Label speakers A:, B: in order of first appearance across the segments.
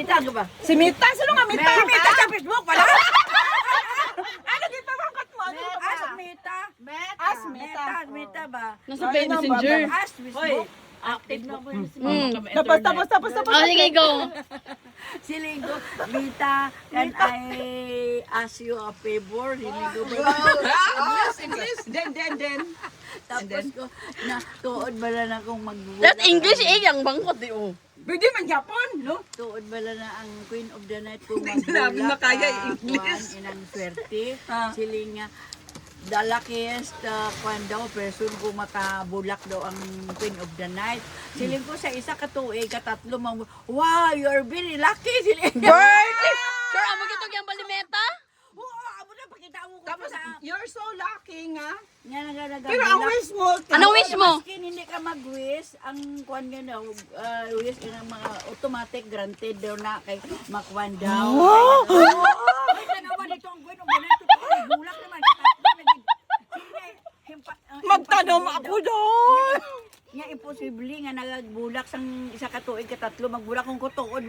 A: Mita ka ba?
B: Si Mita, sino nga Mita?
A: Si Mita sa Facebook pala.
B: Ano kita bangkat mo?
A: As Mita.
B: As Mita.
A: Mita ba?
C: Nasa Messenger.
A: As Facebook.
D: Active na po yun.
B: Tapos.
C: Oh, sige, go.
A: Si Linggo, Mita, can I ask you a favor? Si Linggo ba?
B: English. Then.
A: Tapos ko, na tuod ba na akong
C: That
A: magbubulat?
C: English yung bangkot di oh.
B: Pwede man Japon, no?
A: Tuod ba na ang Queen of the Night kung
B: Hindi namin makaya
A: magbulak
B: English.
A: inang swerte.
B: Ah.
A: Siling nga, the luckiest kwan daw, person kung makabulak daw ang Queen of the Night. Siling ko sa isa katuig, katatlo, wow, you're very lucky. Siling.
C: Sure, amo gito yung balimeta?
A: Oo, amo na, pakita mo ko
B: Tapos,
A: sa...
B: you're so lucky nga.
A: Nga nagagabulak.
B: Pero ang wish mo,
C: Anong wish mo?
A: Maskin hindi ka mag-wish, ang kwan nga daw, wish ka ng mga automatic granted daw na kay makwan daw. Ay, ano ba dito ang Queen of the Night? Bulak naman.
B: magtanong ako doon.
A: Nga imposible nga nagagbulak sang isa ka tuig katatlo magbulak kung kutuod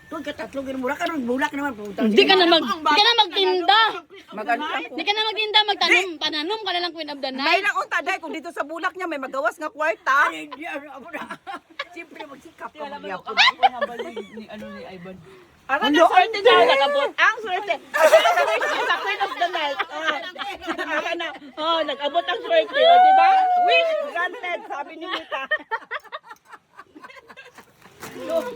A: tuig katatlo ginbulak ka bulak naman putang.
C: Di ka na magtinda.
B: Maganda ko.
C: Di ka na magtinda, pananom ka na lang Queen of the
B: May
C: Night.
B: lang unta dahil kung dito sa bulak niya may magawas nga kwarta.
A: Hindi ano na. Siyempre magsikap ka magyapon.
D: Ni Ivan.
B: Ano ang swerte na nakabot? Ang swerte. Ang swerte sa Queen of the Night. Nag-abot ang swerte, di ba? Wish granted, sabi ni